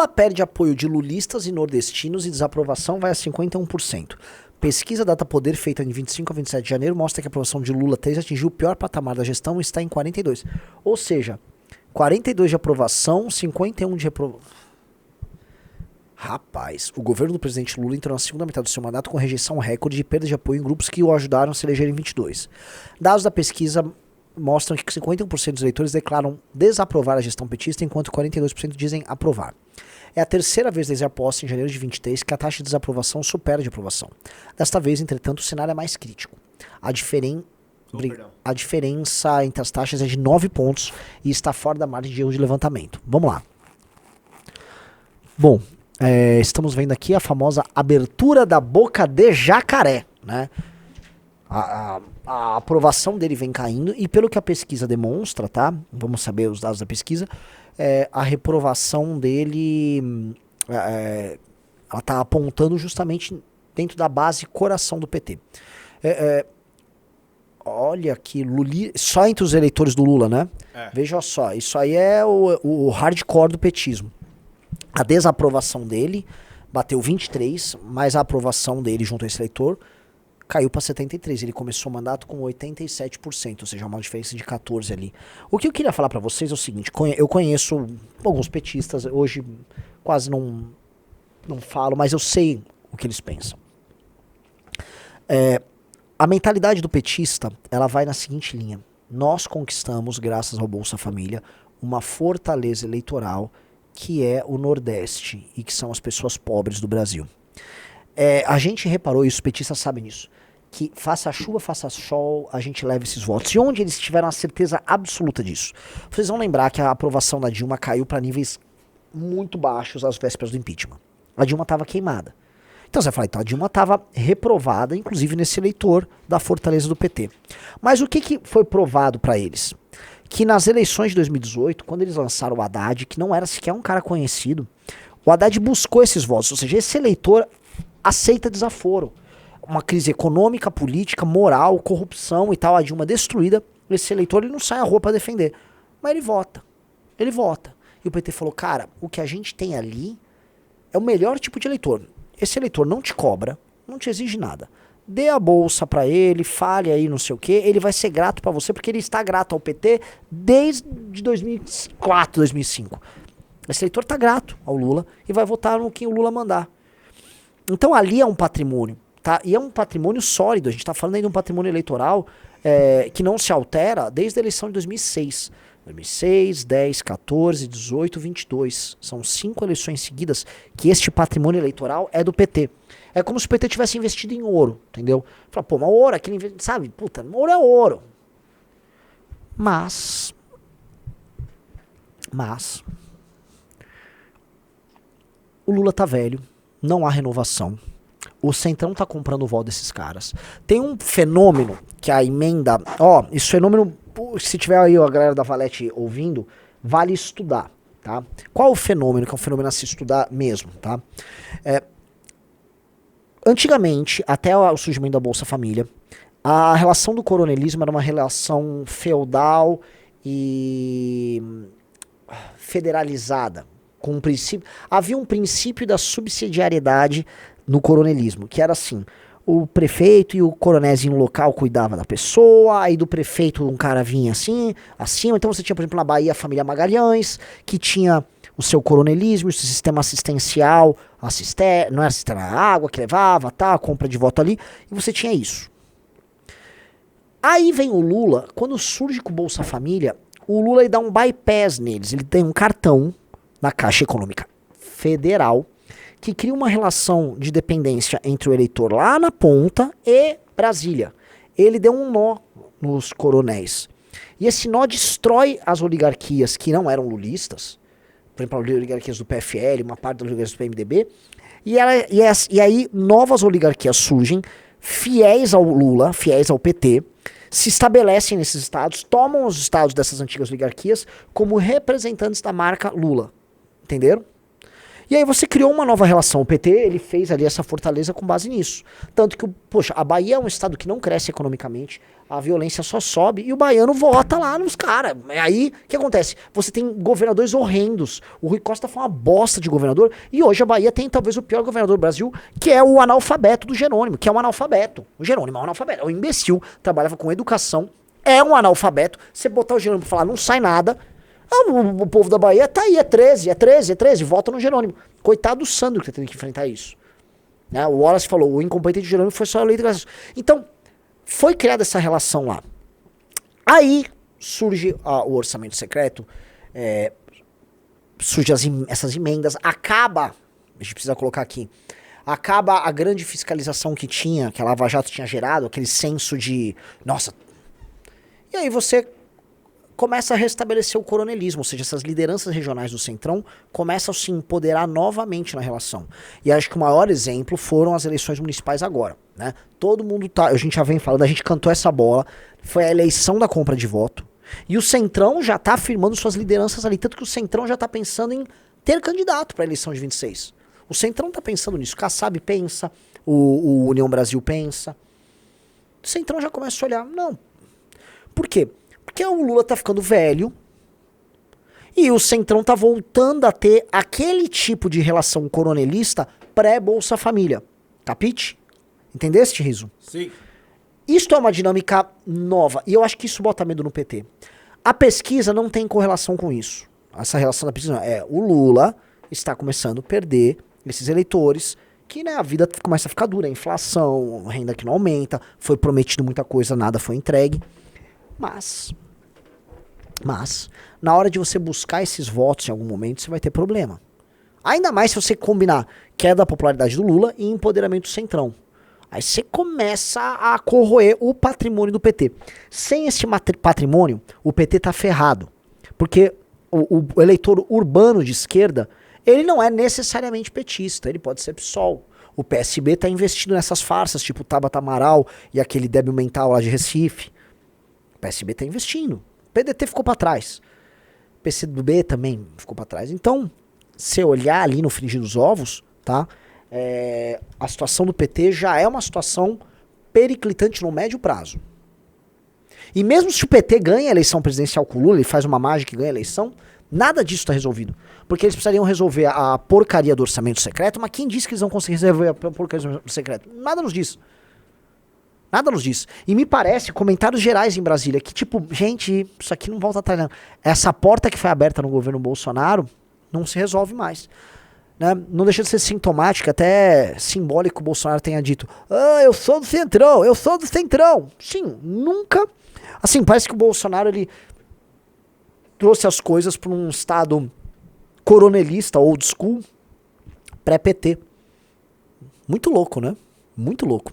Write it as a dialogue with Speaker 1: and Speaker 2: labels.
Speaker 1: Lula perde apoio de lulistas e nordestinos e desaprovação vai a 51%. Pesquisa Data Poder, feita em 25 a 27 de janeiro, mostra que a aprovação de Lula 3 atingiu o pior patamar da gestão e está em 42. Ou seja, 42 de aprovação, 51 de reprovação. Rapaz, o governo do presidente Lula entrou na segunda metade do seu mandato com rejeição recorde e perda de apoio em grupos que o ajudaram a se eleger em 22. Dados da pesquisa mostram que 51% dos eleitores declaram desaprovar a gestão petista, enquanto 42% dizem aprovar. É a terceira vez desde a posse, em janeiro de 23, que a taxa de desaprovação supera a de aprovação. Desta vez, entretanto, o cenário é mais crítico. A diferença entre as taxas é de 9 pontos e está fora da margem de erro de levantamento. Vamos lá. Bom, estamos vendo aqui a famosa abertura da boca de jacaré, né? A aprovação dele vem caindo e pelo que a pesquisa demonstra, tá? Vamos saber os dados da pesquisa. A reprovação dele ela tá apontando justamente dentro da base coração do PT. Olha aqui, só entre os eleitores do Lula, né? Veja só, isso aí é o hardcore do petismo. A desaprovação dele bateu 23, mas a aprovação dele junto a esse eleitor caiu para 73. Ele começou o mandato com 87%, ou seja, uma diferença de 14 ali. O que eu queria falar para vocês é o seguinte, eu conheço alguns petistas, hoje quase não falo, mas eu sei o que eles pensam. A mentalidade do petista, ela vai na seguinte linha. Nós conquistamos, graças ao Bolsa Família, uma fortaleza eleitoral que é o Nordeste e que são as pessoas pobres do Brasil. A gente reparou, e os petistas sabem disso, que faça chuva, faça sol, a gente leva esses votos. E onde eles tiveram a certeza absoluta disso? Vocês vão lembrar que a aprovação da Dilma caiu para níveis muito baixos às vésperas do impeachment. A Dilma estava queimada. Então você vai falar, então a Dilma estava reprovada, inclusive nesse eleitor da fortaleza do PT. Mas o que foi provado para eles? Que nas eleições de 2018, quando eles lançaram o Haddad, que não era sequer um cara conhecido, o Haddad buscou esses votos, ou seja, esse eleitor aceita desaforo. Uma crise econômica, política, moral, corrupção e tal, a Dilma destruída, esse eleitor ele não sai à rua para defender, mas ele vota. Ele vota. E o PT falou, cara, o que a gente tem ali é o melhor tipo de eleitor. Esse eleitor não te cobra, não te exige nada. Dê a bolsa pra ele, fale aí não sei o que, ele vai ser grato pra você, porque ele está grato ao PT desde 2004, 2005. Esse eleitor tá grato ao Lula e vai votar no que o Lula mandar. Então ali é um patrimônio, tá? E é um patrimônio sólido, a gente tá falando aí de um patrimônio eleitoral que não se altera desde a eleição de 2006. 2006, 10, 14, 18, 22. São 5 eleições seguidas que este patrimônio eleitoral é do PT. É como se o PT tivesse investido em ouro, entendeu? Fala, pô, mas ouro, aquele, sabe? Puta, ouro é ouro. Mas, o Lula tá velho, não há renovação. O Centrão tá comprando o voto desses caras. Tem um fenômeno que a emenda... esse fenômeno, se tiver aí a galera da Valete ouvindo, vale estudar, tá? Qual o fenômeno, que é um fenômeno a se estudar mesmo, tá? Antigamente, até o surgimento da Bolsa Família, a relação do coronelismo era uma relação feudal e federalizada. Com um princípio, havia um princípio da subsidiariedade no coronelismo, que era assim, o prefeito e o coronézinho local cuidavam da pessoa, aí do prefeito um cara vinha assim, acima, então você tinha, por exemplo, na Bahia a família Magalhães, que tinha o seu coronelismo, o seu sistema assistencial, não era sistema, a água que levava, tá, a compra de voto ali, e você tinha isso. Aí vem o Lula, quando surge com o Bolsa Família, o Lula ele dá um bypass neles, ele tem um cartão na Caixa Econômica Federal, que cria uma relação de dependência entre o eleitor lá na ponta e Brasília. Ele deu um nó nos coronéis. E esse nó destrói as oligarquias que não eram lulistas, por exemplo, as oligarquias do PFL, uma parte das oligarquias do PMDB, e aí novas oligarquias surgem, fiéis ao Lula, fiéis ao PT, se estabelecem nesses estados, tomam os estados dessas antigas oligarquias como representantes da marca Lula. Entenderam? E aí você criou uma nova relação. O PT, ele fez ali essa fortaleza com base nisso. Tanto que, poxa, a Bahia é um estado que não cresce economicamente, a violência só sobe e o baiano vota lá nos caras. Aí, o que acontece? Você tem governadores horrendos. O Rui Costa foi uma bosta de governador e hoje a Bahia tem talvez o pior governador do Brasil, que é o analfabeto do Jerônimo, que é um analfabeto. O Jerônimo é um analfabeto, é um imbecil, trabalhava com educação, é um analfabeto. Você botar o Jerônimo pra falar, não sai nada. O povo da Bahia tá aí, é 13, vota no Jerônimo. Coitado do Sandro que tá tendo que enfrentar isso. Né? O Wallace falou, o incompetente Jerônimo foi só eleito graças a isso. Então, foi criada essa relação lá. Aí surge o orçamento secreto, surgem essas emendas, acaba, a gente precisa colocar aqui, acaba a grande fiscalização que tinha, que a Lava Jato tinha gerado, aquele senso de, nossa. E aí você começa a restabelecer o coronelismo, ou seja, essas lideranças regionais do Centrão começam a se empoderar novamente na relação. E acho que o maior exemplo foram as eleições municipais agora, né? Todo mundo tá, a gente já vem falando, a gente cantou essa bola, foi a eleição da compra de voto, e o Centrão já tá afirmando suas lideranças ali, tanto que o Centrão já tá pensando em ter candidato para a eleição de 26. O Centrão tá pensando nisso, o Kassab pensa, o União Brasil pensa. O Centrão já começa a olhar, não. Por quê? Porque o Lula tá ficando velho e o Centrão tá voltando a ter aquele tipo de relação coronelista pré-Bolsa Família. Capite? Entendeste, Riso?
Speaker 2: Sim.
Speaker 1: Isto é uma dinâmica nova e eu acho que isso bota medo no PT. A pesquisa não tem correlação com isso. Essa relação da pesquisa o Lula está começando a perder esses eleitores que, né, a vida começa a ficar dura, a inflação, a renda que não aumenta, foi prometido muita coisa, nada foi entregue. Mas, na hora de você buscar esses votos em algum momento, você vai ter problema. Ainda mais se você combinar queda da popularidade do Lula e empoderamento do Centrão. Aí você começa a corroer o patrimônio do PT. Sem esse patrimônio, o PT tá ferrado. Porque o eleitor urbano de esquerda, ele não é necessariamente petista, ele pode ser PSOL. O PSB tá investindo nessas farsas, tipo Tabata Amaral e aquele débil mental lá de Recife. O PSB tá investindo. O PDT ficou para trás. O PCdoB também ficou para trás. Então, se olhar ali no frigir dos ovos, tá? A situação do PT já é uma situação periclitante no médio prazo. E mesmo se o PT ganha a eleição presidencial com o Lula, ele faz uma mágica e ganha a eleição, nada disso está resolvido. Porque eles precisariam resolver a porcaria do orçamento secreto, mas quem disse que eles vão conseguir resolver a porcaria do orçamento secreto? Nada nos diz. Nada nos diz. E me parece, comentários gerais em Brasília, que tipo, gente, isso aqui não volta atrás não. Essa porta que foi aberta no governo Bolsonaro não se resolve mais. Né? Não deixa de ser sintomático, até simbólico que o Bolsonaro tenha dito: eu sou do Centrão, eu sou do Centrão. Sim, nunca. Assim, parece que o Bolsonaro ele trouxe as coisas para um estado coronelista, old school, pré-PT. Muito louco, né? Muito louco.